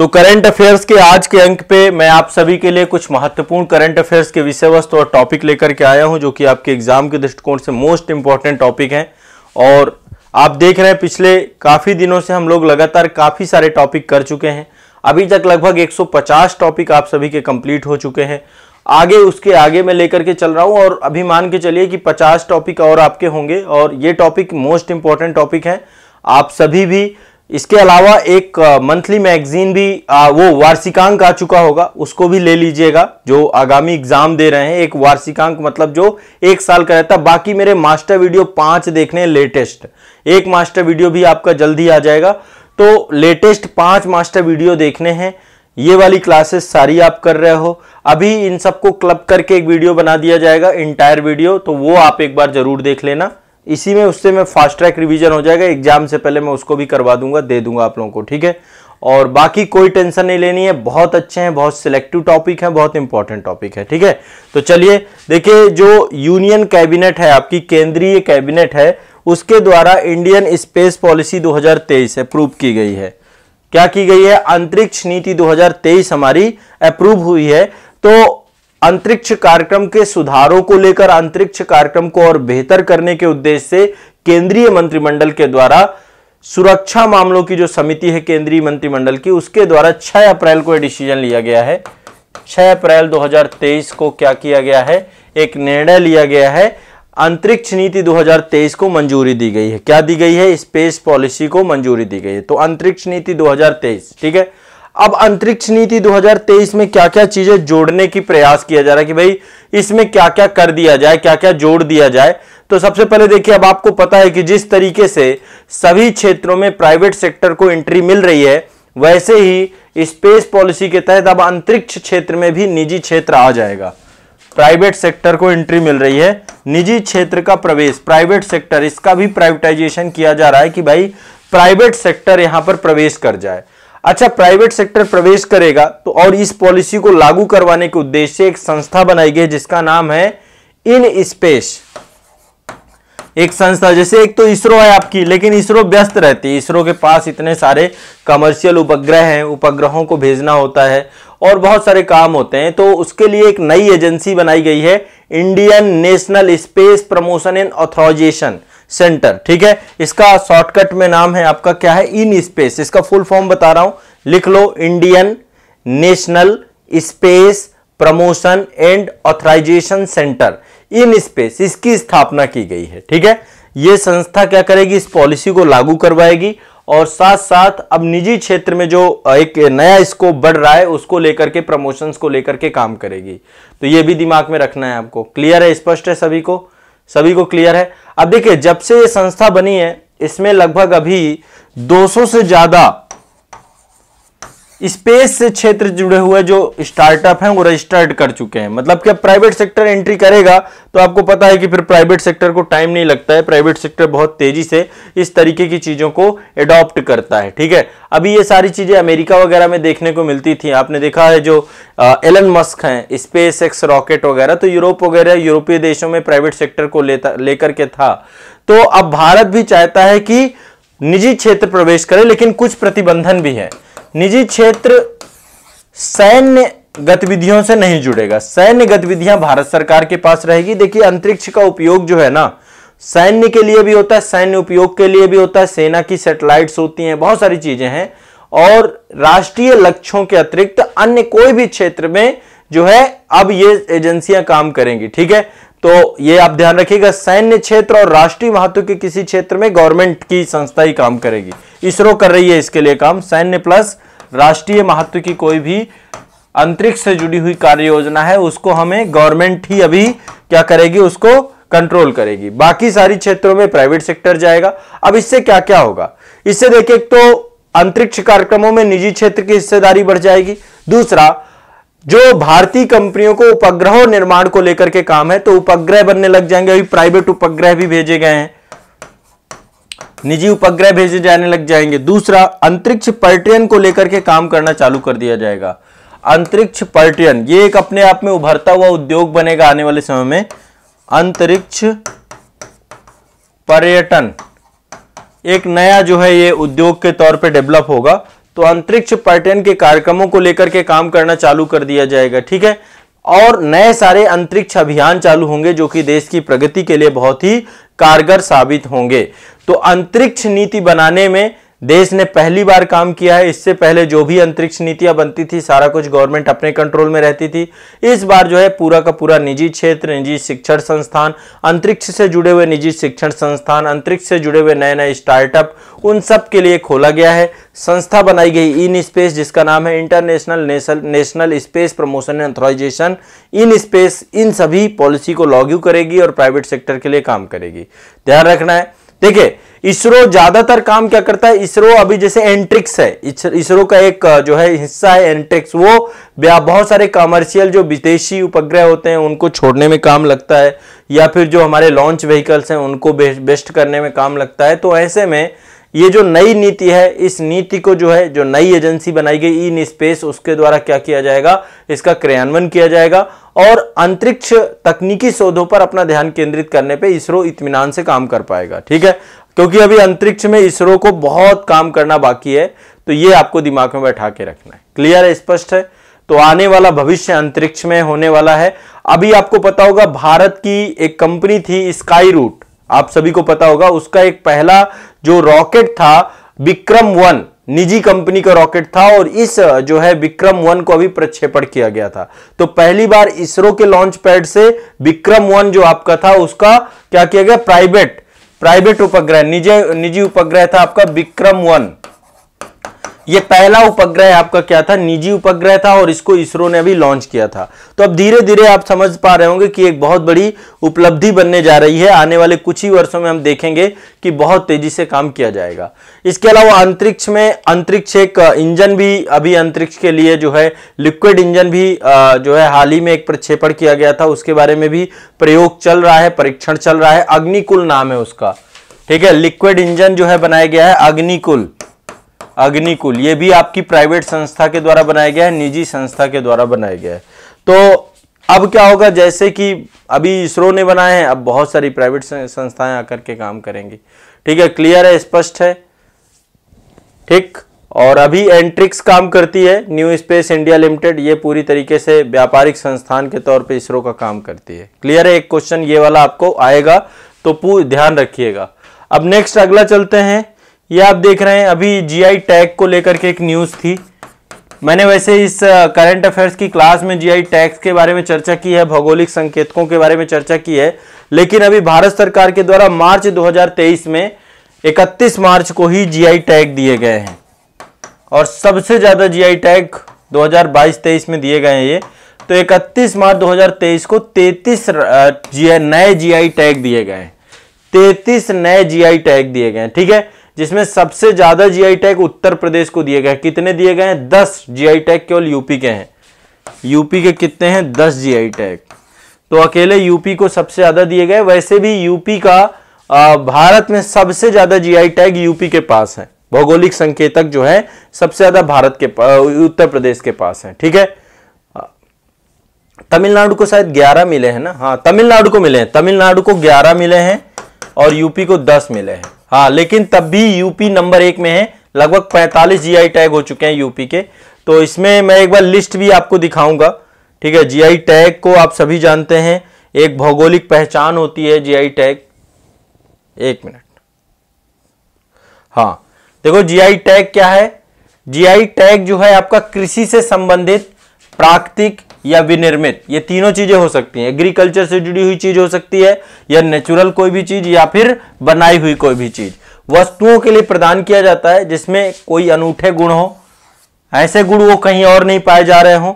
तो current affairs के आज के अंक पे मैं आप सभी के लिए कुछ महत्वपूर्ण करंट अफेयर्स के विषय वस्तु और टॉपिक लेकर के आया हूं, जो कि आपके एग्जाम के दृष्टिकोण से मोस्ट इंपॉर्टेंट टॉपिक हैं। और आप देख रहे हैं पिछले काफी दिनों से हम लोग लगातार काफी सारे टॉपिक कर चुके हैं। अभी तक लगभग 150 टॉपिक आप सभी के कंप्लीट हो चुके हैं। आगे उसके आगे मैं लेकर के चल रहा हूं और अभी मान के चलिए कि 50 टॉपिक और आपके होंगे और ये टॉपिक मोस्ट इंपॉर्टेंट टॉपिक है। आप सभी भी इसके अलावा एक मंथली मैगजीन भी वो वार्षिकांक आ चुका होगा, उसको भी ले लीजिएगा। जो आगामी एग्जाम दे रहे हैं, एक वार्षिकांक मतलब जो एक साल का रहता है। बाकी मेरे मास्टर वीडियो 5 देखने हैं लेटेस्ट, एक मास्टर वीडियो भी आपका जल्दी आ जाएगा। तो लेटेस्ट 5 मास्टर वीडियो देखने हैं। ये वाली क्लासेस सारी आप कर रहे हो, अभी इन सबको क्लब करके एक वीडियो बना दिया जाएगा, इंटायर वीडियो, तो वो आप एक बार जरूर देख लेना। इसी में उससे मैं फास्ट ट्रैक रिवीजन हो जाएगा, एग्जाम से पहले मैं उसको भी करवा दूंगा, दे दूंगा आप लोगों को, ठीक है। और बाकी कोई टेंशन नहीं लेनी है, बहुत अच्छे हैं, बहुत सिलेक्टिव टॉपिक है, बहुत इंपॉर्टेंट टॉपिक है, ठीक है। तो चलिए देखिए, जो यूनियन कैबिनेट है, आपकी केंद्रीय कैबिनेट है, उसके द्वारा इंडियन स्पेस पॉलिसी 2023 अप्रूव की गई है। क्या की गई है? अंतरिक्ष नीति 2023 हमारी अप्रूव हुई है। तो अंतरिक्ष कार्यक्रम के सुधारों को लेकर, अंतरिक्ष कार्यक्रम को और बेहतर करने के उद्देश्य से केंद्रीय मंत्रिमंडल के द्वारा सुरक्षा मामलों की जो समिति है केंद्रीय मंत्रिमंडल की, उसके द्वारा 6 अप्रैल को यह डिसीजन लिया गया है। 6 अप्रैल 2023 को क्या किया गया है? एक निर्णय लिया गया है, अंतरिक्ष नीति 2023 को मंजूरी दी गई है। क्या दी गई है? स्पेस पॉलिसी को मंजूरी दी गई है। तो अंतरिक्ष नीति 2023, ठीक है। अब अंतरिक्ष नीति 2023 में क्या क्या चीजें जोड़ने की प्रयास किया जा रहा है कि भाई इसमें क्या क्या कर दिया जाए, क्या क्या जोड़ दिया जाए। तो सबसे पहले देखिए, अब आपको पता है कि जिस तरीके से सभी क्षेत्रों में प्राइवेट सेक्टर को एंट्री मिल रही है, वैसे ही स्पेस पॉलिसी के तहत अब अंतरिक्ष क्षेत्र में भी निजी क्षेत्र आ जाएगा। प्राइवेट सेक्टर को एंट्री मिल रही है, निजी क्षेत्र का प्रवेश, प्राइवेट सेक्टर, इसका भी प्राइवेटाइजेशन किया जा रहा है कि भाई प्राइवेट सेक्टर यहां पर प्रवेश कर जाए। अच्छा, प्राइवेट सेक्टर प्रवेश करेगा तो, और इस पॉलिसी को लागू करवाने के उद्देश्य से एक संस्था बनाई गई जिसका नाम है इन स्पेस। एक संस्था, जैसे एक तो इसरो है आपकी, लेकिन इसरो व्यस्त रहती है, इसरो के पास इतने सारे कमर्शियल उपग्रह हैं, उपग्रहों को भेजना होता है और बहुत सारे काम होते हैं। तो उसके लिए एक नई एजेंसी बनाई गई है, Indian national space promotion and authorisation centre, ठीक है। इसका शॉर्टकट में नाम है आपका क्या है? In space. इसका फुल फॉर्म बता रहा हूं, लिख लो, Indian national space promotion and authorisation Centre, in space, इसकी स्थापना की गई है, ठीक है। यह संस्था क्या करेगी? इस पॉलिसी को लागू करवाएगी और साथ साथ अब निजी क्षेत्र में जो एक नया स्कोप बढ़ रहा है उसको लेकर के, प्रमोशंस को लेकर के काम करेगी। तो यह भी दिमाग में रखना है आपको। क्लियर है? स्पष्ट है सभी को? सभी को क्लियर है? अब देखिए, जब से ये संस्था बनी है, इसमें लगभग अभी 200 से ज्यादा स्पेस से क्षेत्र जुड़े हुए जो स्टार्टअप हैं वो रजिस्टर्ड कर चुके हैं। मतलब कि प्राइवेट सेक्टर एंट्री करेगा तो आपको पता है कि फिर प्राइवेट सेक्टर को टाइम नहीं लगता है, प्राइवेट सेक्टर बहुत तेजी से इस तरीके की चीजों को एडॉप्ट करता है, ठीक है। अभी ये सारी चीजें अमेरिका वगैरह में देखने को मिलती थी, आपने देखा है जो एलन मस्क हैं, स्पेस एक्स रॉकेट वगैरह, तो यूरोप वगैरह यूरोपीय देशों में प्राइवेट सेक्टर को लेकर के था। तो अब भारत भी चाहता है कि निजी क्षेत्र प्रवेश करे, लेकिन कुछ प्रतिबंधन भी है। निजी क्षेत्र सैन्य गतिविधियों से नहीं जुड़ेगा, सैन्य गतिविधियां भारत सरकार के पास रहेगी। देखिए, अंतरिक्ष का उपयोग जो है ना, सैन्य के लिए भी होता है, सैन्य उपयोग के लिए भी होता है, सेना की सैटेलाइट्स होती हैं, बहुत सारी चीजें हैं। और राष्ट्रीय लक्ष्यों के अतिरिक्त अन्य कोई भी क्षेत्र में जो है अब ये एजेंसियां काम करेंगी, ठीक है। तो ये आप ध्यान रखिएगा, सैन्य क्षेत्र और राष्ट्रीय महत्व के किसी क्षेत्र में गवर्नमेंट की संस्था ही काम करेगी। इसरो कर रही है इसके लिए काम, सैन्य प्लस राष्ट्रीय महत्व की कोई भी अंतरिक्ष से जुड़ी हुई कार्य योजना है उसको हमें गवर्नमेंट ही अभी क्या करेगी? उसको कंट्रोल करेगी। बाकी सारी क्षेत्रों में प्राइवेट सेक्टर जाएगा। अब इससे क्या क्या होगा? इससे देखिए, एक तो अंतरिक्ष कार्यक्रमों में निजी क्षेत्र की हिस्सेदारी बढ़ जाएगी। दूसरा, जो भारतीय कंपनियों को उपग्रहों निर्माण को लेकर के काम है, तो उपग्रह बनने लग जाएंगे। अभी प्राइवेट उपग्रह भी भेजे गए हैं, निजी उपग्रह भेजे जाने लग जाएंगे। दूसरा, अंतरिक्ष पर्यटन को लेकर के काम करना चालू कर दिया जाएगा। अंतरिक्ष पर्यटन ये एक अपने आप में उभरता हुआ उद्योग बनेगा आने वाले समय में। अंतरिक्ष पर्यटन एक नया जो है ये उद्योग के तौर पे डेवलप होगा। तो अंतरिक्ष पर्यटन के कार्यक्रमों को लेकर के काम करना चालू कर दिया जाएगा, ठीक है। और नए सारे अंतरिक्ष अभियान चालू होंगे जो कि देश की प्रगति के लिए बहुत ही कारगर साबित होंगे। तो अंतरिक्ष नीति बनाने में देश ने पहली बार काम किया है। इससे पहले जो भी अंतरिक्ष नीतियां बनती थी सारा कुछ गवर्नमेंट अपने कंट्रोल में रहती थी। इस बार जो है पूरा का पूरा निजी क्षेत्र, निजी शिक्षण संस्थान, अंतरिक्ष से जुड़े हुए निजी शिक्षण संस्थान, अंतरिक्ष से जुड़े हुए नए नए स्टार्टअप, उन सब के लिए खोला गया है। संस्था बनाई गई इन स्पेस, जिसका नाम है international national space promotion and authorisation. In space इन सभी पॉलिसी को लागू करेगी और प्राइवेट सेक्टर के लिए काम करेगी। ध्यान रखना है। देखिए इसरो ज्यादातर काम क्या करता है, इसरो अभी जैसे एंट्रिक्स है, इसरो का एक जो है हिस्सा है एंट्रिक्स, वो बहुत सारे कमर्शियल जो विदेशी उपग्रह होते हैं उनको छोड़ने में काम लगता है, या फिर जो हमारे लॉन्च व्हीकल्स हैं उनको बेस्ट करने में काम लगता है। तो ऐसे में ये जो नई नीति है, इस नीति को जो है जो नई एजेंसी बनाई गई इन स्पेस, उसके द्वारा क्या किया जाएगा, इसका क्रियान्वयन किया जाएगा और अंतरिक्ष तकनीकी शोधों पर अपना ध्यान केंद्रित करने पे इसरो इत्मीनान से काम कर पाएगा, ठीक है। क्योंकि अभी अंतरिक्ष में इसरो को बहुत काम करना बाकी है, तो ये आपको दिमाग में बैठा के रखना है। क्लियर है, स्पष्ट है। तो आने वाला भविष्य अंतरिक्ष में होने वाला है। अभी आपको पता होगा भारत की एक कंपनी थी स्काई रूट, आप सभी को पता होगा, उसका एक पहला जो रॉकेट था विक्रम-1 निजी कंपनी का रॉकेट था और इस जो है विक्रम-1 को अभी प्रक्षेपण किया गया था। तो पहली बार इसरो के लॉन्च पैड से विक्रम-1 जो आपका था उसका क्या किया गया, प्राइवेट उपग्रह, निजी उपग्रह था आपका विक्रम-1। ये पहला उपग्रह आपका क्या था, निजी उपग्रह था और इसको इसरो ने अभी लॉन्च किया था। तो अब धीरे धीरे आप समझ पा रहे होंगे कि एक बहुत बड़ी उपलब्धि बनने जा रही है। आने वाले कुछ ही वर्षों में हम देखेंगे कि बहुत तेजी से काम किया जाएगा। इसके अलावा अंतरिक्ष में अंतरिक्ष एक इंजन भी अभी अंतरिक्ष के लिए जो है लिक्विड इंजन भी जो है हाल ही में एक प्रक्षेपण किया गया था, उसके बारे में भी प्रयोग चल रहा है, परीक्षण चल रहा है। अग्निकुल नाम है उसका, ठीक है। लिक्विड इंजन जो है बनाया गया है अग्निकुल, ये भी आपकी प्राइवेट संस्था के द्वारा बनाया गया है, निजी संस्था के द्वारा बनाया गया है। तो अब क्या होगा, जैसे कि अभी इसरो ने बनाए हैं, अब बहुत सारी प्राइवेट संस्थाएं आकर के काम करेंगी, ठीक है। क्लियर है, स्पष्ट है, ठीक। और अभी एंट्रिक्स काम करती है, न्यू स्पेस इंडिया लिमिटेड, ये पूरी तरीके से व्यापारिक संस्थान के तौर पे इसरो का काम करती है। क्लियर है, एक क्वेश्चन ये वाला आपको आएगा तो पूरा ध्यान रखिएगा। अब नेक्स्ट अगला चलते हैं। ये आप देख रहे हैं अभी जीआई टैग को लेकर के एक न्यूज थी। मैंने वैसे इस करंट अफेयर्स की क्लास में जीआई टैग्स के बारे में चर्चा की है, भौगोलिक संकेतकों के बारे में चर्चा की है, लेकिन अभी भारत सरकार के द्वारा मार्च 2023 में 31 मार्च को ही जीआई टैग दिए गए हैं और सबसे ज्यादा जीआई टैग 2022-23 में दिए गए हैं ये। तो 31 मार्च 2023 को 33 नए जीआई टैग दिए गए हैं, 33 नए जीआई टैग दिए गए हैं, ठीक है। जिसमें सबसे ज्यादा जीआई टैग उत्तर प्रदेश को दिए गए। कितने दिए गए हैं, 10 जीआई टैग केवल यूपी के हैं। यूपी के कितने हैं, 10 जीआई टैग। तो अकेले यूपी को सबसे ज्यादा दिए गए। वैसे भी यूपी का भारत में सबसे ज्यादा जीआई टैग यूपी के पास है। भौगोलिक संकेतक जो है सबसे ज्यादा भारत के उत्तर प्रदेश के पास है, ठीक है। तमिलनाडु को शायद 11 मिले हैं ना, हाँ तमिलनाडु को मिले हैं, तमिलनाडु को 11 मिले हैं और यूपी को 10 मिले हैं, हाँ। लेकिन तब भी यूपी नंबर 1 में है, लगभग 45 जीआई टैग हो चुके हैं यूपी के। तो इसमें मैं एक बार लिस्ट भी आपको दिखाऊंगा, ठीक है। जीआई टैग को आप सभी जानते हैं, एक भौगोलिक पहचान होती है जीआई टैग। एक मिनट, हाँ देखो जीआई टैग क्या है। जीआई टैग जो है आपका कृषि से संबंधित, प्राकृतिक या विनिर्मित, ये तीनों चीजें हो सकती हैं। एग्रीकल्चर से जुड़ी हुई चीज हो सकती है, या नेचुरल कोई भी चीज, या फिर बनाई हुई कोई भी चीज। वस्तुओं के लिए प्रदान किया जाता है जिसमें कोई अनूठे गुण हो, ऐसे गुण वो कहीं और नहीं पाए जा रहे हो,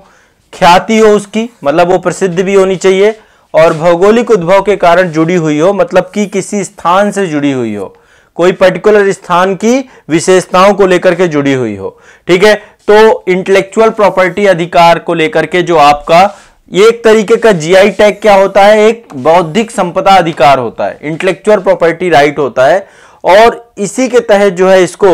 ख्याति हो उसकी, मतलब वो प्रसिद्ध भी होनी चाहिए, और भौगोलिक उद्भव के कारण जुड़ी हुई हो, मतलब कि किसी स्थान से जुड़ी हुई हो, कोई पर्टिकुलर स्थान की विशेषताओं को लेकर के जुड़ी हुई हो, ठीक है। तो इंटेलेक्चुअल प्रॉपर्टी अधिकार को लेकर के जो आपका ये एक तरीके का जीआई टैग क्या होता है, एक बौद्धिक संपदा अधिकार होता है, इंटेलेक्चुअल प्रॉपर्टी राइट होता है, और इसी के तहत जो है इसको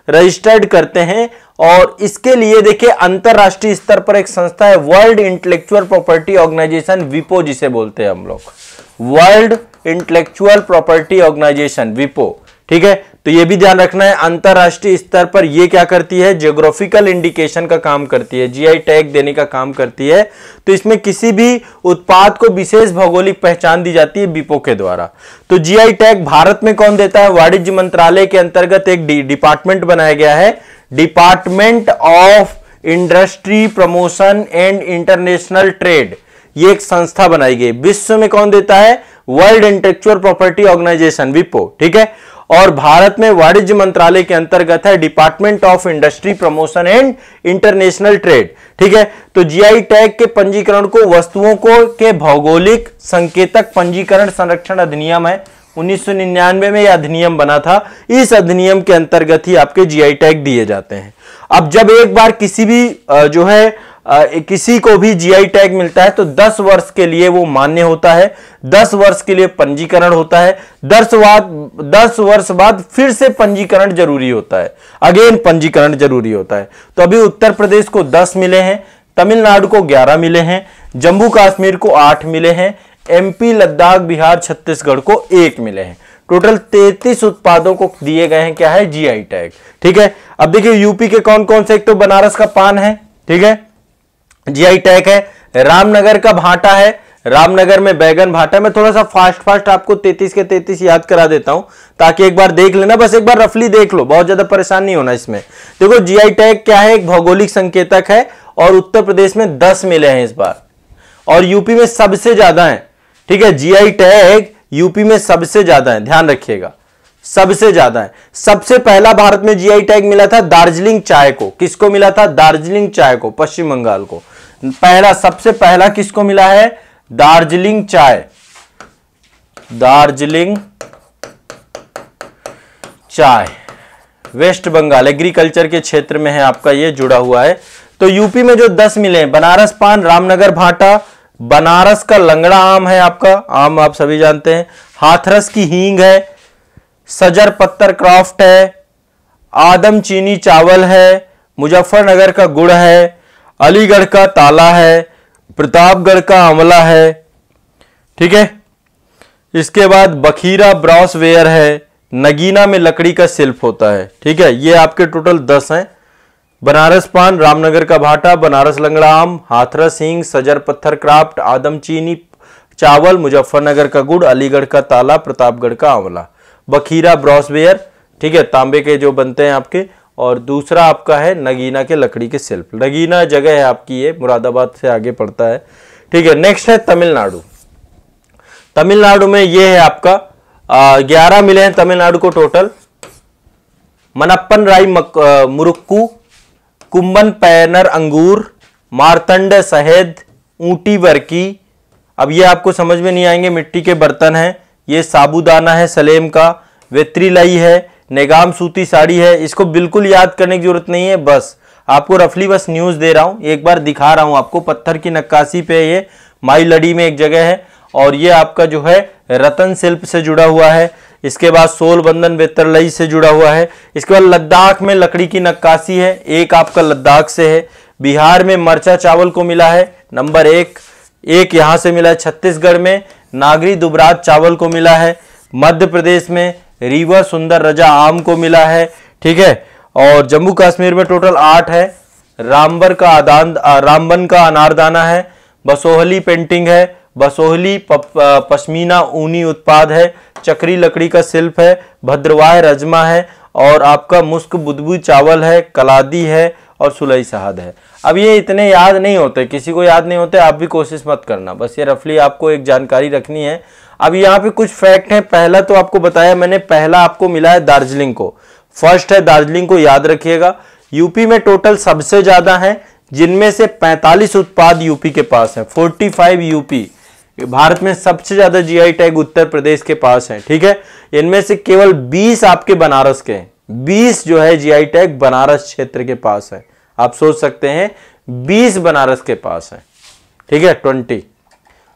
रजिस्टर्ड करते हैं। और इसके लिए देखिए अंतरराष्ट्रीय स्तर पर एक संस्था है, वर्ल्ड इंटेलेक्चुअल प्रॉपर्टी ऑर्गेनाइजेशन, विपो जिसे बोलते हैं हम लोग, वर्ल्ड इंटेलेक्चुअल प्रॉपर्टी ऑर्गेनाइजेशन, विपो, ठीक है। तो ये भी ध्यान रखना है। अंतरराष्ट्रीय स्तर पर ये क्या करती है, ज्योग्राफिकल इंडिकेशन का काम करती है, जीआई टैग देने का काम करती है। तो इसमें किसी भी उत्पाद को विशेष भौगोलिक पहचान दी जाती है विपो के द्वारा। तो जीआई टैग भारत में कौन देता है, वाणिज्य मंत्रालय के अंतर्गत एक डिपार्टमेंट बनाया गया है, department of industry promotion and international trade, ये एक संस्था बनाई गई। विश्व में कौन देता है, वर्ल्ड इंटेलेक्चुअल प्रॉपर्टी ऑर्गेनाइजेशन विपो, ठीक है। और भारत में वाणिज्य मंत्रालय के अंतर्गत है department of industry promotion and international trade, ठीक है। तो जीआई टैग के पंजीकरण को वस्तुओं को के भौगोलिक संकेतक पंजीकरण संरक्षण अधिनियम है, 1999 में यह अधिनियम बना था। इस अधिनियम के अंतर्गत ही आपके जीआई टैग दिए जाते हैं। अब जब एक बार किसी भी जो है किसी को भी जीआई टैग मिलता है तो 10 वर्ष के लिए वो मान्य होता है, 10 वर्ष के लिए पंजीकरण होता है, 10 वर्ष बाद फिर से पंजीकरण जरूरी होता है, अगेन पंजीकरण जरूरी होता है। तो अभी उत्तर प्रदेश को 10 मिले हैं, तमिलनाडु को 11 मिले हैं, जम्मू कश्मीर को 8 मिले हैं, एमपी, लद्दाख, बिहार, छत्तीसगढ़ को 1 मिले हैं। टोटल 33 उत्पादों को दिए गए हैं क्या है, जीआई टैग, ठीक है। अब देखिए यूपी के कौन कौन से, एक तो बनारस का पान है, ठीक है, जीआई टैग है। रामनगर का भाटा है, रामनगर में बैगन भाटा। मैं थोड़ा सा फास्ट आपको 33 के 33 याद करा देता हूं ताकि एक बार देख लेना, बस एक बार रफली देख लो, बहुत ज्यादा परेशान नहीं होना इसमें। देखो जीआई टैग क्या है, एक भौगोलिक संकेतक है और उत्तर प्रदेश में 10 मिले हैं इस बार और यूपी में सबसे ज्यादा है, ठीक है। जीआई टैग यूपी में सबसे ज्यादा है, ध्यान रखिएगा, सबसे ज्यादा है। सबसे पहला भारत में जीआई टैग मिला था दार्जिलिंग चाय को। किसको मिला था, दार्जिलिंग चाय को, पश्चिम बंगाल को। पहला, सबसे पहला किसको मिला है, दार्जिलिंग चाय, दार्जिलिंग चाय, वेस्ट बंगाल, एग्रीकल्चर के क्षेत्र में है आपका, ये जुड़ा हुआ है। तो यूपी में जो 10 मिले हैं, बनारस पान, रामनगर भाटा, बनारस का लंगड़ा आम है आपका, आम आप सभी जानते हैं, हाथरस की हींग है, सजर पत्तर क्राफ्ट है, आदम चीनी चावल है, मुजफ्फरनगर का गुड़ है, अलीगढ़ का ताला है, प्रतापगढ़ का आंवला है, ठीक है। इसके बाद बखीरा ब्रॉस वेयर है, नगीना में लकड़ी का शिल्प होता है, ठीक है। ये आपके टोटल 10 हैं, बनारस पान, रामनगर का भाटा, बनारस लंगड़ा आम, हाथरस हींग, सजर पत्थर क्राफ्ट, आदम चीनी चावल, मुजफ्फरनगर का गुड़, अलीगढ़ का ताला, प्रतापगढ़ का आंवला, बखीरा ब्रॉसवेयर, ठीक है, तांबे के जो बनते हैं आपके। और दूसरा आपका है नगीना के लकड़ी के शिल्प। नगीना जगह है आपकी, ये मुरादाबाद से आगे पड़ता है, ठीक है। नेक्स्ट है तमिलनाडु। तमिलनाडु में ये है आपका 11 मिले हैं तमिलनाडु को टोटल। मनप्पन राई मुरुक्कू, कुंबन पैनर अंगूर, मारतंड शहद, ऊटी वर्की। अब ये आपको समझ में नहीं आएंगे, मिट्टी के बर्तन हैं। ये साबूदाना है सलेम का, वेत्रिलाई है, नेगाम सूती साड़ी है। इसको बिल्कुल याद करने की जरूरत नहीं है, बस आपको रफली बस न्यूज दे रहा हूं, एक बार दिखा रहा हूं आपको। पत्थर की नक्काशी पे ये माई लड़ी में एक जगह है और ये आपका जो है रतन शिल्प से जुड़ा हुआ है। इसके बाद सोल बंधन वेत्रलई से जुड़ा हुआ है। इसके बाद लद्दाख में लकड़ी की नक्काशी है, एक आपका लद्दाख से है। बिहार में मरचा चावल को मिला है नंबर 1, एक यहां से मिला है। छत्तीसगढ़ में नागरी दुबराज चावल को मिला है। मध्य प्रदेश में रीवा सुंदर रजा आम को मिला है, ठीक है। और जम्मू कश्मीर में टोटल 8 है। रामबन का अनारदाना है, बसोहली पेंटिंग है, बसोहली पश्मीना ऊनी उत्पाद है, चक्री लकड़ी का शिल्प है, भद्रवाह रजमा है और आपका मुस्क बुदबू चावल है, कलादी है और सुलई शहद है। अब ये इतने याद नहीं होते, किसी को याद नहीं होते, आप भी कोशिश मत करना, बस ये रफली आपको एक जानकारी रखनी है। अब यहाँ पे कुछ फैक्ट हैं। पहला तो आपको बताया मैंने, पहला आपको मिला है दार्जिलिंग को, फर्स्ट है दार्जिलिंग को, याद रखिएगा। यूपी में टोटल सबसे ज्यादा है, जिनमें से 45 उत्पाद यूपी के पास है, 45 यूपी। भारत में सबसे ज्यादा जीआई टैग उत्तर प्रदेश के पास है, ठीक है। इनमें से केवल 20 आपके बनारस के हैं, 20 जो है जीआई टैग बनारस क्षेत्र के पास है। आप सोच सकते हैं 20 बनारस के पास है, ठीक है, 20।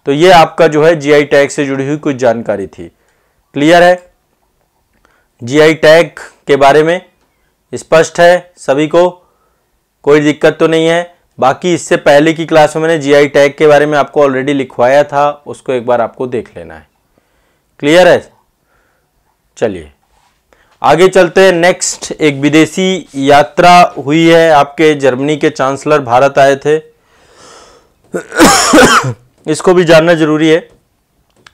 तो ये आपका जो है जीआई टैग से जुड़ी हुई कुछ जानकारी थी। क्लियर है जीआई टैग के बारे में, स्पष्ट है सभी को, कोई दिक्कत तो नहीं है। बाकी इससे पहले की क्लास में मैंने जीआई टैग के बारे में आपको ऑलरेडी लिखवाया था, उसको एक बार आपको देख लेना है। क्लियर है, चलिए आगे चलते हैं। नेक्स्ट, एक विदेशी यात्रा हुई है आपके, जर्मनी के चांसलर भारत आए थे। इसको भी जानना जरूरी है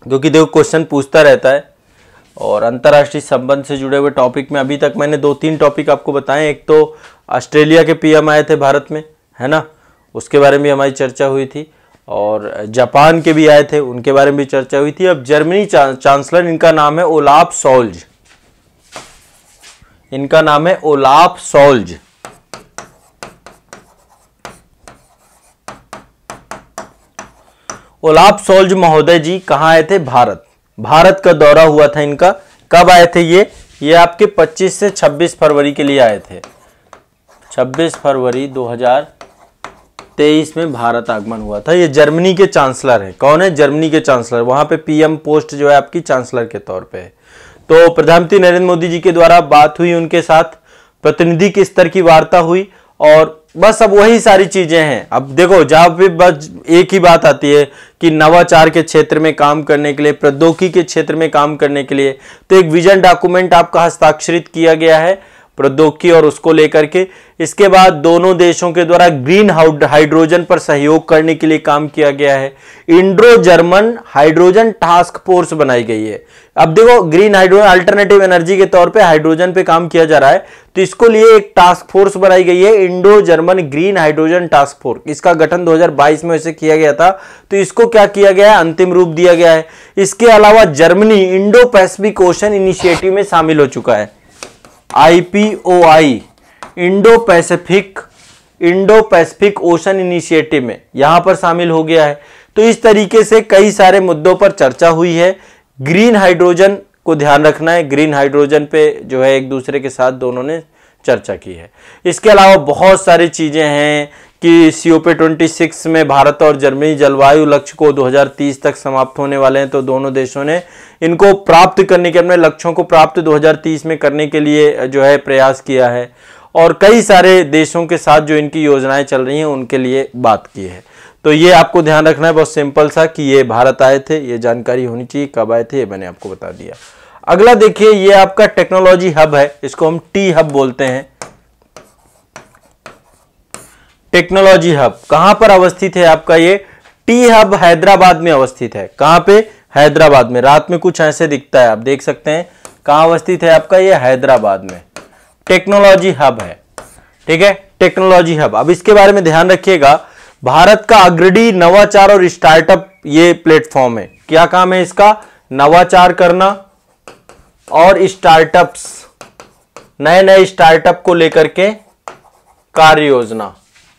क्योंकि देखो क्वेश्चन पूछता रहता है। और अंतर्राष्ट्रीय संबंध से जुड़े हुए टॉपिक में अभी तक मैंने 2-3 टॉपिक आपको बताए। एक तो ऑस्ट्रेलिया के पीएम आए थे भारत में, है ना, उसके बारे में हमारी चर्चा हुई थी। और जापान के भी आए थे, उनके बारे में भी चर्चा हुई थी। अब जर्मनी चांसलर, इनका नाम है ओलाफ शोल्ज। इनका नाम है ओलाफ शोल्ज। ओलाफ शोल्ज महोदय जी कहां आए थे? भारत का दौरा हुआ था इनका। कब आए थे ये आपके 25 से 26 फरवरी के लिए आए थे। 26 फरवरी 2023 में भारत आगमन हुआ था। ये जर्मनी के चांसलर हैं। कौन है? जर्मनी के चांसलर। वहां पे पीएम पोस्ट जो है आपकी चांसलर के तौर पे है। तो प्रधानमंत्री नरेंद्र मोदी जी के द्वारा बात हुई उनके साथ, प्रतिनिधि के स्तर की वार्ता हुई और बस अब वही सारी चीजें हैं। अब देखो जहां पे बस एक ही बात आती है कि नवाचार के क्षेत्र में काम करने के लिए, प्रौद्योगिकी के क्षेत्र में काम करने के लिए, तो एक विजन डॉक्यूमेंट आपका हस्ताक्षरित किया गया है प्रौद्योगिकी और उसको लेकर के। इसके बाद दोनों देशों के द्वारा ग्रीन हाइड्रोजन पर सहयोग करने के लिए काम किया गया है। Indo German hydrogen task force बनाई गई है। अब देखो ग्रीन हाइड्रोजन अल्टरनेटिव एनर्जी के तौर पे हाइड्रोजन पे काम किया जा रहा है, तो इसको लिए एक टास्क फोर्स बनाई गई है, Indo German green hydrogen task force. इसका गठन 2022 में इसे किया गया था। तो इसको क्या किया गया है? अंतिम रूप दिया गया है। इसके अलावा Germany Indo Pacific ocean initiative में शामिल हो चुका है। IPOI Indo Pacific ocean initiative में यहां पर शामिल हो गया है। तो इस तरीके से कई सारे मुद्दों पर चर्चा हुई है। ग्रीन हाइड्रोजन को ध्यान रखना है, ग्रीन हाइड्रोजन पे जो है एक दूसरे के साथ दोनों ने चर्चा की है। इसके अलावा बहुत सारी चीजें हैं कि COP26 में भारत और जर्मनी जलवायु लक्ष्य को 2030 तक समाप्त होने वाले हैं। तो दोनों देशों ने इनको प्राप्त करने के, अपने लक्ष्यों को प्राप्त 2030 में करने के लिए जो है प्रयास किया है। और कई सारे देशों के साथ जो इनकी योजनाएं चल रही हैं उनके लिए बात की है। तो ये आपको ध्यान रखना है, बहुत सिंपल सा, कि ये भारत आए थे, ये जानकारी होनी चाहिए। कब आए थे ये मैंने आपको बता दिया। अगला देखिए, ये आपका टेक्नोलॉजी हब है, इसको हम टी हब बोलते हैं। टेक्नोलॉजी हब कहां पर अवस्थित है आपका? ये टी हब हैदराबाद में अवस्थित है। कहां पे? हैदराबाद में। रात में कुछ ऐसे दिखता है, आप देख सकते हैं। कहां अवस्थित है आपका? ये हैदराबाद में टेक्नोलॉजी हब है। ठीक है, टेक्नोलॉजी हब। अब इसके बारे में ध्यान रखिएगा, भारत का अग्रणी नवाचार और स्टार्टअप ये प्लेटफॉर्म है। क्या काम है इसका? नवाचार करना और स्टार्टअप्स, नए स्टार्टअप को लेकर के कार्य योजना।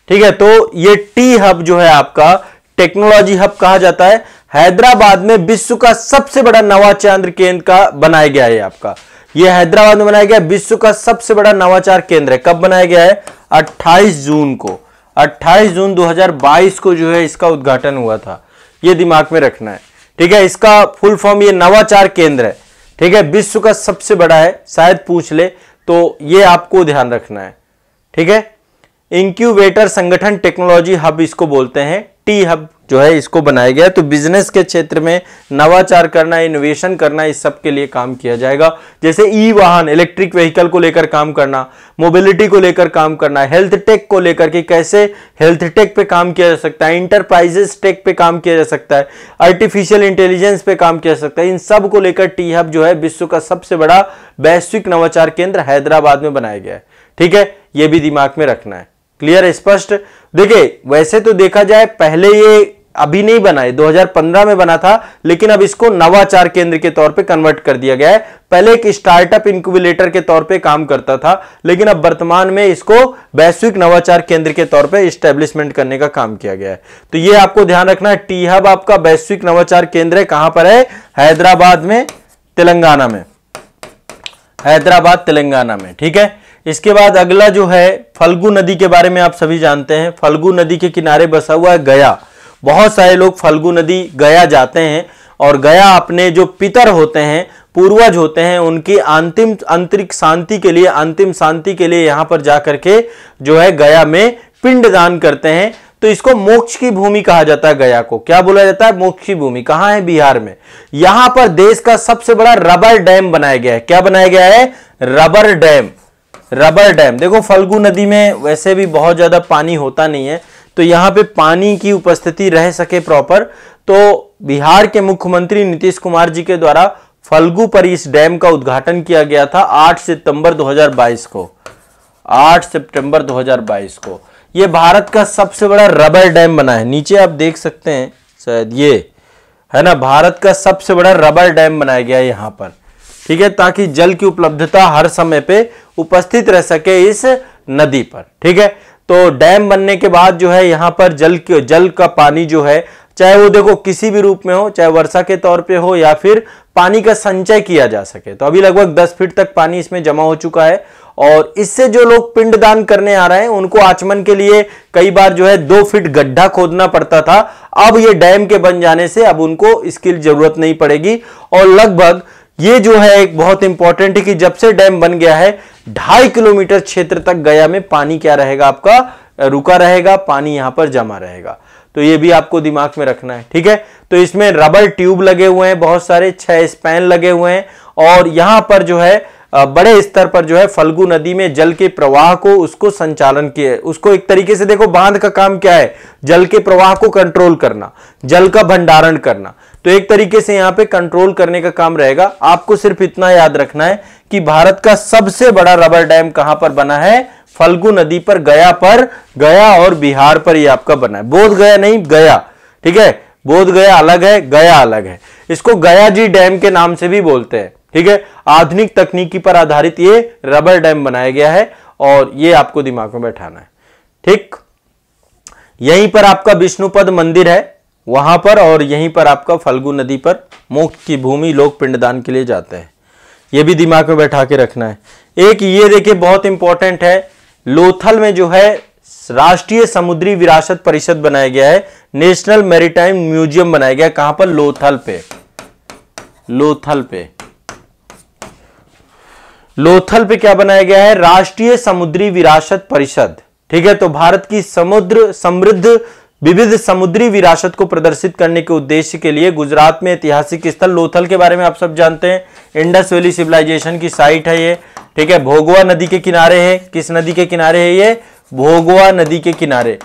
ठीक है, तो ये टी हब जो है आपका टेक्नोलॉजी हब कहा जाता है। हैदराबाद में विश्व का सबसे बड़ा नवाचार केंद्र का बनाया गया है आपका। ये हैदराबाद में बनाया गया विश्व का सबसे बड़ा नवाचार केंद्र है। कब बनाया गया है? 28 जून को, 28 जून 2022 को जो है इसका उद्घाटन हुआ था। ये दिमाग में रखना है। ठीक है, इसका फुल फॉर्म ये नवाचार केंद्र है। ठीक है, विश्व का सबसे बड़ा है, शायद पूछ ले, तो ये आपको ध्यान रखना है। ठीक है, इंक्यूबेटर संगठन टेक्नोलॉजी हब इसको बोलते हैं। टी हब जो है इसको बनाया गया, तो बिजनेस के क्षेत्र में नवाचार करना, इनोवेशन करना, इस सब के लिए काम किया जाएगा। जैसे ई वाहन, इलेक्ट्रिक व्हीकल को लेकर काम करना, मोबिलिटी को लेकर काम करना, हेल्थ टेक को लेकर के कैसे हेल्थ टेक पे काम किया जा सकता है, इंटरप्राइजेस टेक पे काम किया जा सकता है, आर्टिफिशियल इंटेलिजेंस पे काम किया जा सकता है। इन सब को लेकर टी हब जो है विश्व का सबसे बड़ा वैश्विक नवाचार केंद्र हैदराबाद में बनाया गया है। ठीक है, यह भी दिमाग में रखना है। क्लियर है, स्पष्ट? देखिए वैसे तो देखा जाए पहले ये अभी नहीं बना है, 2015 में बना था, लेकिन अब इसको नवाचार केंद्र के तौर पे कन्वर्ट कर दिया गया है। पहले एक स्टार्टअप इंक्यूबेटर के तौर पे काम करता था, लेकिन अब वर्तमान में इसको वैश्विक नवाचार केंद्र के तौर पे एस्टेब्लिशमेंट करने का काम किया गया है। तो ये आपको ध्यान रखना है, टी हब आपका वैश्विक नवाचार केंद्र है। कहां पर है? हैदराबाद में, तेलंगाना में। हैदराबाद तेलंगाना में। ठीक है, इसके बाद अगला जो है फल्गु नदी के बारे में आप सभी जानते हैं। फल्गु नदी के किनारे बसा हुआ है गया। बहुत सारे लोग फल्गु नदी गया जाते हैं और गया अपने जो पितर होते हैं, पूर्वज होते हैं, उनकी अंतिम आंतरिक शांति के लिए, अंतिम शांति के लिए यहां पर जाकर के जो है गया में पिंड दान करते हैं। तो इसको मोक्ष की भूमि कहा जाता है। गया को क्या बोला जाता है? मोक्ष की भूमि। कहां है? बिहार में। यहां पर देश का सबसे बड़ा रबर डैम बनाया गया है। क्या बनाया गया है? Rubber dam. Rubber dam. देखो फल्गु नदी में वैसे भी बहुत ज्यादा पानी होता नहीं है, तो यहां पे पानी की उपस्थिति रह सके प्रॉपर, तो बिहार के मुख्यमंत्री नीतीश कुमार जी के द्वारा फल्गु पर इस डैम का उद्घाटन किया गया था 8 सितंबर 2022 को। 8 सितंबर 2022 को यह भारत का सबसे बड़ा रबर डैम बना है। नीचे आप देख सकते हैं शायद, ये है ना, भारत का सबसे बड़ा रबर डैम बनाया गया है यहां पर, ठीक है, ताकि जल की उपलब्धता हर समय पे उपस्थित रह सके इस नदी पर, ठीक है। तो डैम बनने के बाद जो है यहां पर जल का पानी जो है, चाहे वो देखो किसी भी रूप में हो, चाहे वर्षा के तौर पे हो या फिर पानी का संचय किया जा सके। तो अभी लगभग 10 फीट तक पानी इसमें जमा हो चुका है, और इससे जो लोग पिंडदान करने आ रहे हैं उनको आचमन के लिए कई बार जो है 2 फीट गड्ढा खोदना पड़ता था। अब ये डैम के बन जाने से अब उनको इसकी जरूरत नहीं पड़ेगी, और लगभग ये जो है एक बहुत इंपॉर्टेंट है कि जब से डैम बन गया है 2.5 किलोमीटर क्षेत्र तक गया में पानी क्या रहेगा? आपका रुका रहेगा, पानी यहां पर जमा रहेगा। तो ये भी आपको दिमाग में रखना है, ठीक है। तो इसमें रबर ट्यूब लगे हुए हैं, बहुत सारे 6 स्पैन लगे हुए हैं, और यहां पर जो है बड़े स्तर पर जो है फल्गु नदी में जल के प्रवाह को उसको संचालन किए, उसको एक तरीके से देखो बांध का काम क्या है? जल के प्रवाह को कंट्रोल करना, जल का भंडारण करना। तो एक तरीके से यहां पे कंट्रोल करने का काम रहेगा। आपको सिर्फ इतना याद रखना है कि भारत का सबसे बड़ा रबर डैम कहां पर बना है? फल्गु नदी पर, गया पर। गया और बिहार पर यह आपका बना है। बोध गया नहीं, गया, ठीक है। बोध गया अलग है, गया अलग है। इसको गया जी डैम के नाम से भी बोलते हैं, ठीक है। आधुनिक तकनीकी पर आधारित ये रबर डैम बनाया गया है, और ये आपको दिमाग में बैठाना है, ठीक। यहीं पर आपका विष्णुपद मंदिर है वहां पर, और यहीं पर आपका फल्गु नदी पर मोक्ष की भूमि, लोग पिंडदान के लिए जाते हैं। ये भी दिमाग में बैठा के रखना है। एक ये देखिए बहुत इंपॉर्टेंट है, लोथल में जो है राष्ट्रीय समुद्री विरासत परिषद बनाया गया है, नेशनल मैरीटाइम म्यूजियम बनाया गया। कहां पर? लोथल पे। लोथल पे, लोथल पे क्या बनाया गया है? राष्ट्रीय समुद्री विरासत परिषद, ठीक है। तो भारत की समृद्ध विविध समुद्री विरासत को प्रदर्शित करने के उद्देश्य के लिए गुजरात में ऐतिहासिक स्थल लोथल के बारे में आप सब जानते हैं। इंडस वैली सिविलाइजेशन की साइट है ये, ठीक है। भोगवा नदी के किनारे है। किस नदी के किनारे है ये? भोगवा नदी के किनारे,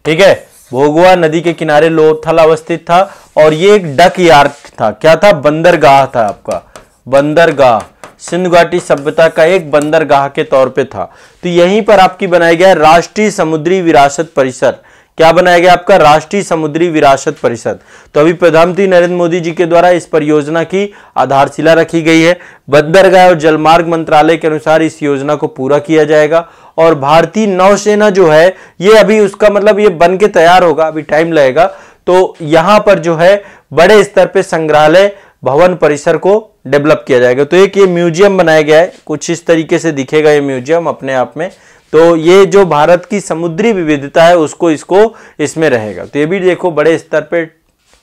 ठीक है। भोगवा नदी के किनारे लोथल अवस्थित था, और ये एक डक यार्ड था। क्या था? बंदरगाह था आपका, बंदरगाह। सिंधु घाटी सभ्यता का एक बंदरगाह के तौर पे था। तो यहीं पर आपकी बनाया गया राष्ट्रीय समुद्री विरासत परिषद। क्या बनाया गया? आपका राष्ट्रीय समुद्री विरासत परिषद। तो अभी प्रधानमंत्री नरेंद्र मोदी जी के द्वारा इस परियोजना की आधारशिला रखी गई है। बंदरगाह और जलमार्ग मंत्रालय के अनुसार इस योजना को पूरा किया जाएगा, और भारतीय नौसेना जो है ये अभी उसका मतलब ये बन के तैयार होगा, अभी टाइम लगेगा। तो यहां पर जो है बड़े स्तर पे संग्रहालय भवन परिसर को डेवलप किया जाएगा। तो एक ये म्यूजियम बनाया गया है, कुछ इस तरीके से दिखेगा ये म्यूजियम अपने आप में। तो ये जो भारत की समुद्री विविधता है उसको इसमें रहेगा। तो ये भी देखो बड़े स्तर पे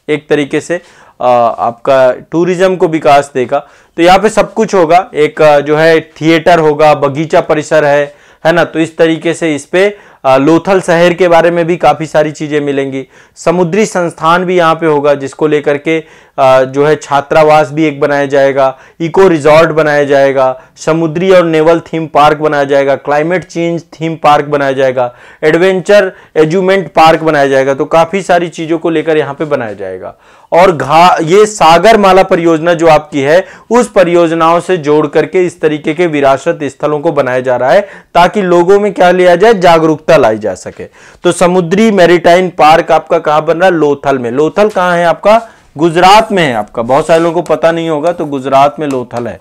एक तरीके से आपका टूरिज्म को विकास देगा। तो यहाँ पे सब कुछ होगा, एक जो है थिएटर होगा, बगीचा परिसर है ना। तो इस तरीके से इस पे लोथल शहर के बारे में भी काफी सारी चीजें मिलेंगी। समुद्री संस्थान भी यहाँ पे होगा, जिसको लेकर के जो है छात्रावास भी एक बनाया जाएगा, इको रिजॉर्ट बनाया जाएगा, समुद्री और नेवल थीम पार्क बनाया जाएगा, क्लाइमेट चेंज थीम पार्क बनाया जाएगा, एडवेंचर एज्यूमेंट पार्क बनाया जाएगा। तो काफी सारी चीजों को लेकर यहाँ पे बनाया जाएगा। और ये सागर माला परियोजना जो आपकी है, उस परियोजनाओं से जोड़ करके इस तरीके के विरासत स्थलों को बनाया जा रहा है, ताकि लोगों में क्या लिया जाए? जागरूकता लाई जा सके। तो समुद्री मैरीटाइम पार्क आपका कहां बन रहा है? लोथल में। लोथल कहां है आपका? गुजरात में है आपका। बहुत सारे लोगों को पता नहीं होगा, तो गुजरात में लोथल है,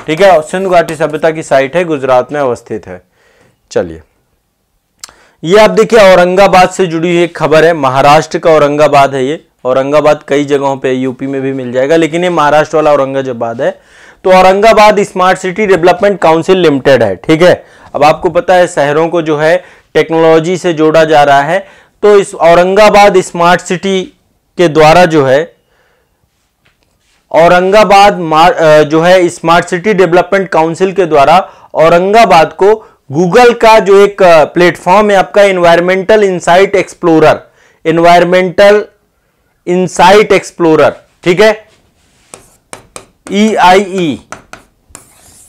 ठीक है। सिंधु घाटी सभ्यता की साइट है, गुजरात में अवस्थित है। चलिए, ये आप देखिए औरंगाबाद से जुड़ी हुई एक खबर है। महाराष्ट्र का औरंगाबाद है ये। औरंगाबाद कई जगहों पे यूपी में भी मिल जाएगा, लेकिन ये महाराष्ट्र वाला औरंगाबाद है। तो Aurangabad smart city development council limited है, ठीक है। अब आपको पता है शहरों को जो है टेक्नोलॉजी से जोड़ा जा रहा है। तो इस औरंगाबाद स्मार्ट सिटी के द्वारा जो है औरंगाबाद जो है स्मार्ट सिटी डेवलपमेंट काउंसिल के द्वारा औरंगाबाद को गूगल का जो एक प्लेटफॉर्म है आपका environmental insight explorer, environmental insight explorer, ठीक है, EIE।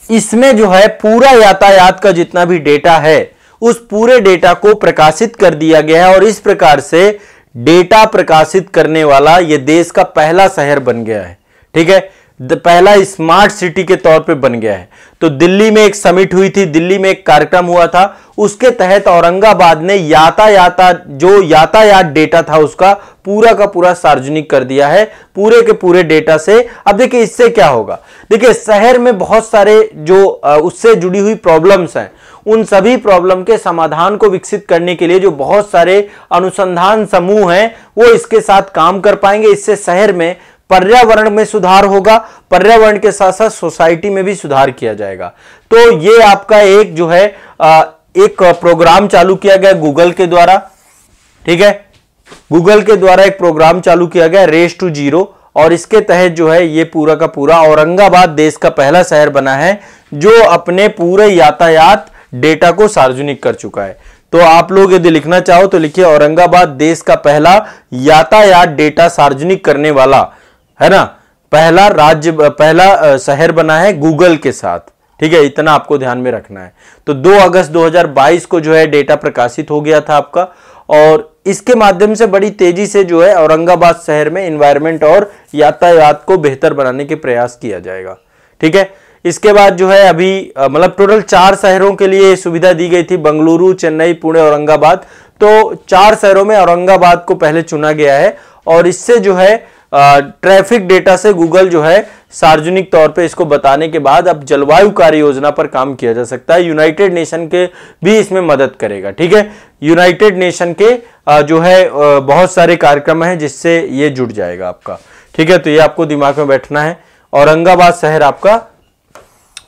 इसमें जो है पूरा यातायात का जितना भी डेटा है उस पूरे डेटा को प्रकाशित कर दिया गया है और इस प्रकार से डेटा प्रकाशित करने वाला यह देश का पहला शहर बन गया है, ठीक है, पहला स्मार्ट सिटी के तौर पे बन गया है। तो दिल्ली में एक समिट हुई थी, दिल्ली में एक कार्यक्रम हुआ था, उसके तहत औरंगाबाद ने यातायात डेटा था उसका पूरा का पूरा सार्वजनिक कर दिया है, पूरे के पूरे डेटा से। अब देखिए इससे क्या होगा, देखिए शहर में बहुत सारे जो उससे जुड़ी हुई प्रॉब्लम्स हैं, उन सभी प्रॉब्लम के समाधान को विकसित करने के लिए जो बहुत सारे अनुसंधान समूह हैं वो इसके साथ काम कर पाएंगे। इससे शहर में पर्यावरण में सुधार होगा, पर्यावरण के साथ साथ सोसाइटी में भी सुधार किया जाएगा। तो ये आपका एक जो है एक प्रोग्राम चालू किया गया गूगल के द्वारा, ठीक है, गूगल के द्वारा एक प्रोग्राम चालू किया गया रेस टू जीरो, और इसके तहत जो है ये पूरा का पूरा औरंगाबाद देश का पहला शहर बना है जो अपने पूरे यातायात डेटा को सार्वजनिक कर चुका है। तो आप लोग यदि लिखना चाहो तो लिखिए औरंगाबाद देश का पहला यातायात डेटा सार्वजनिक करने वाला, है ना, पहला शहर बना है गूगल के साथ, ठीक है, इतना आपको ध्यान में रखना है। तो 2 अगस्त 2022 को जो है डेटा प्रकाशित हो गया था आपका, और इसके माध्यम से बड़ी तेजी से जो है औरंगाबाद शहर में एनवायरनमेंट और यातायात को बेहतर बनाने के प्रयास किया जाएगा, ठीक है। इसके बाद जो है अभी मतलब टोटल 4 शहरों के लिए सुविधा दी गई थी, बेंगलुरु, चेन्नई, पुणे, औरंगाबाद। तो 4 शहरों में औरंगाबाद को पहले चुना गया है, और इससे जो है ट्रैफिक डेटा से गूगल जो है सार्वजनिक तौर पे इसको बताने के बाद अब जलवायु कार्य योजना पर काम किया जा सकता है। यूनाइटेड नेशन के भी इसमें मदद करेगा, ठीक है, यूनाइटेड नेशन के जो है बहुत सारे कार्यक्रम हैं जिससे ये जुड़ जाएगा आपका, ठीक है। तो ये आपको दिमाग में बैठना है, औरंगाबाद शहर आपका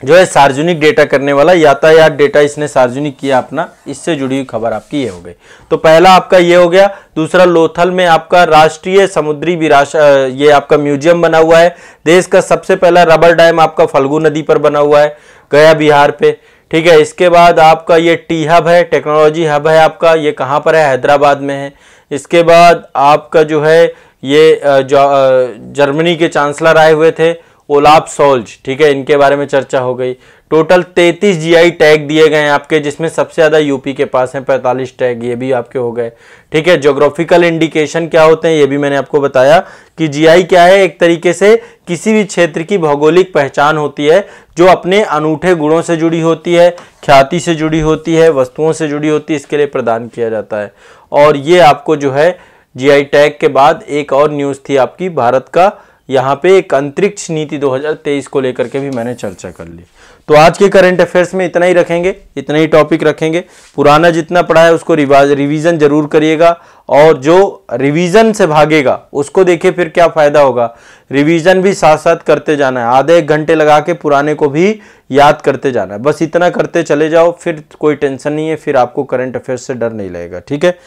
जो है सार्वजनिक डेटा करने वाला, यातायात डेटा इसने सार्वजनिक किया अपना, इससे जुड़ी हुई खबर आपकी ये हो गई। तो पहला आपका ये हो गया। दूसरा, लोथल में आपका राष्ट्रीय समुद्री विरासत, ये आपका म्यूजियम बना हुआ है। देश का सबसे पहला रबर डैम आपका फल्गु नदी पर बना हुआ है, गया बिहार पे, ठीक है। इसके बाद आपका ये टी हब है, टेक्नोलॉजी हब है आपका, ये कहाँ पर है, हैदराबाद में है। इसके बाद आपका जो है ये जर्मनी के चांसलर आए हुए थे, ओलाफ सोल्ज, ठीक है, इनके बारे में चर्चा हो गई। टोटल 33 जीआई टैग दिए गए हैं आपके, जिसमें सबसे ज्यादा यूपी के पास हैं 45 टैग, ये भी आपके हो गए, ठीक है। ज्योग्राफिकल इंडिकेशन क्या होते हैं ये भी मैंने आपको बताया कि जीआई क्या है, एक तरीके से किसी भी क्षेत्र की भौगोलिक पहचान होती है जो अपने अनूठे गुणों से जुड़ी होती है, ख्याति से जुड़ी होती है, वस्तुओं से जुड़ी होती है, इसके लिए प्रदान किया जाता है। और ये आपको जो है जीआई टैग के बाद एक और न्यूज थी आपकी भारत का, यहाँ पे एक अंतरिक्ष नीति 2023 को लेकर के भी मैंने चर्चा कर ली। तो आज के करंट अफेयर्स में इतना ही रखेंगे, इतना ही टॉपिक रखेंगे। पुराना जितना पढ़ा है उसको रिवीजन जरूर करिएगा, और जो रिवीजन से भागेगा उसको देखिए फिर क्या फायदा होगा। रिवीजन भी साथ साथ करते जाना है, आधे 1 घंटे लगा के पुराने को भी याद करते जाना है, बस इतना करते चले जाओ, फिर कोई टेंशन नहीं है, फिर आपको करंट अफेयर्स से डर नहीं लगेगा, ठीक है।